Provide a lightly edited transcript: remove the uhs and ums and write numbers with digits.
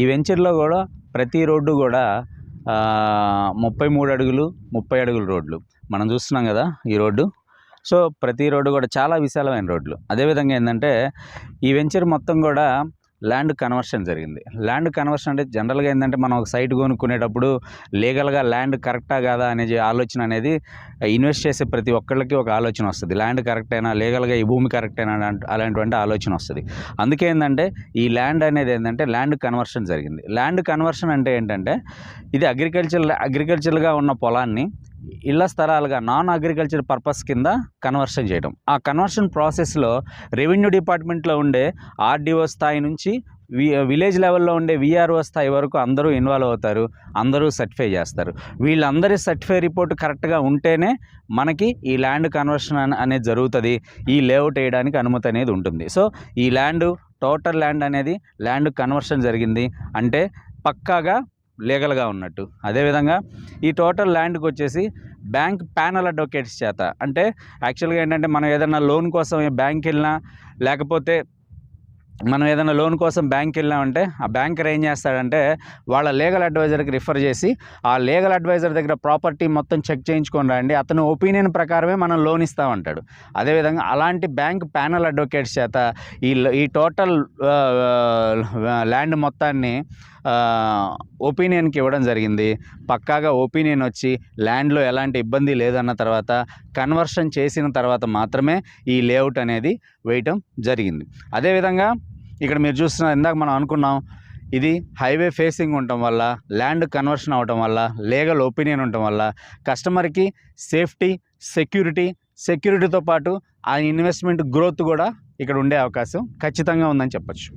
ఈ వెంచర్లో కూడా ప్రతి రోడ్డు కూడా 33 అడుగులు 30 అడుగుల రోడ్లు మనం చూస్తున్నాం కదా ఈ రోడ్డు. సో ప్రతి రోడ్డు కూడా చాలా విశాలమైన రోడ్లు. అదేవిధంగా ఏంటంటే ఈ వెంచర్ మొత్తం కూడా ల్యాండ్ కన్వర్షన్ జరిగింది. ల్యాండ్ కన్వర్షన్ అంటే జనరల్గా ఏంటంటే మనం ఒక సైట్ కొనుక్కునేటప్పుడు లీగల్గా ల్యాండ్ కరెక్టా కాదా అనే ఆలోచన అనేది ఇన్వెస్ట్ చేసే ప్రతి ఒక్కళ్ళకి ఒక ఆలోచన వస్తుంది. ల్యాండ్ కరెక్టేనా, లీగల్గా ఈ భూమి కరెక్టేనా అలాంటివంటి ఆలోచన వస్తుంది. అందుకే ఏంటంటే ఈ ల్యాండ్ అనేది ఏంటంటే ల్యాండ్ కన్వర్షన్ జరిగింది. ల్యాండ్ కన్వర్షన్ అంటే ఏంటంటే ఇది అగ్రికల్చర్గా ఉన్న పొలాన్ని ఇళ్ల స్థలాలుగా నాన్ అగ్రికల్చర్ పర్పస్ కింద కన్వర్షన్ చేయడం. ఆ కన్వర్షన్ ప్రాసెస్లో రెవెన్యూ డిపార్ట్మెంట్లో ఉండే ఆర్డీఓ స్థాయి నుంచి విలేజ్ లెవెల్లో ఉండే విఆర్ఓ స్థాయి వరకు అందరూ ఇన్వాల్వ్ అవుతారు, అందరూ సర్టిఫై చేస్తారు. వీళ్ళందరి సర్టిఫై రిపోర్ట్ కరెక్ట్గా ఉంటేనే మనకి ఈ ల్యాండ్ కన్వర్షన్ అనేది జరుగుతుంది, ఈ లేఅవుట్ వేయడానికి అనుమతి అనేది ఉంటుంది. సో ఈ టోటల్ ల్యాండ్ అనేది ల్యాండ్ కన్వర్షన్ జరిగింది అంటే పక్కాగా లీగల్గా ఉన్నట్టు. అదేవిధంగా ఈ టోటల్ ల్యాండ్కి వచ్చేసి బ్యాంక్ ప్యానల్ అడ్వకేట్స్ చేత, అంటే యాక్చువల్గా ఏంటంటే మనం ఏదైనా లోన్ కోసం బ్యాంక్ వెళ్ళినా, లేకపోతే మనం ఏదైనా లోన్ కోసం బ్యాంక్ వెళ్ళామంటే ఆ బ్యాంకర్ ఏం చేస్తాడంటే వాళ్ళ లీగల్ అడ్వైజర్కి రిఫర్ చేసి ఆ లీగల్ అడ్వైజర్ దగ్గర ప్రాపర్టీ మొత్తం చెక్ చేయించుకొని రండి, అతను ఒపీనియన్ ప్రకారమే మనం లోన్ ఇస్తామంటాడు. అదేవిధంగా అలాంటి బ్యాంక్ ప్యానల్ అడ్వకేట్స్ చేత ఈ టోటల్ ల్యాండ్ మొత్తాన్ని ఒపీనియన్కి ఇవ్వడం జరిగింది. పక్కాగా ఒపీనియన్ వచ్చి ల్యాండ్లో ఎలాంటి ఇబ్బంది లేదన్న తర్వాత కన్వర్షన్ చేసిన తర్వాత మాత్రమే ఈ లేఅవుట్ అనేది వేయటం జరిగింది. అదేవిధంగా ఇక్కడ మీరు చూస్తున్నారు, ఇందాక మనం అనుకున్నాం ఇది హైవే ఫేసింగ్ ఉండటం వల్ల, ల్యాండ్ కన్వర్షన్ అవటం వల్ల, లీగల్ ఒపీనియన్ ఉండటం వల్ల కస్టమర్కి సేఫ్టీ, సెక్యూరిటీతో పాటు ఆ ఇన్వెస్ట్మెంట్ గ్రోత్ కూడా ఇక్కడ ఉండే అవకాశం ఖచ్చితంగా ఉందని చెప్పచ్చు.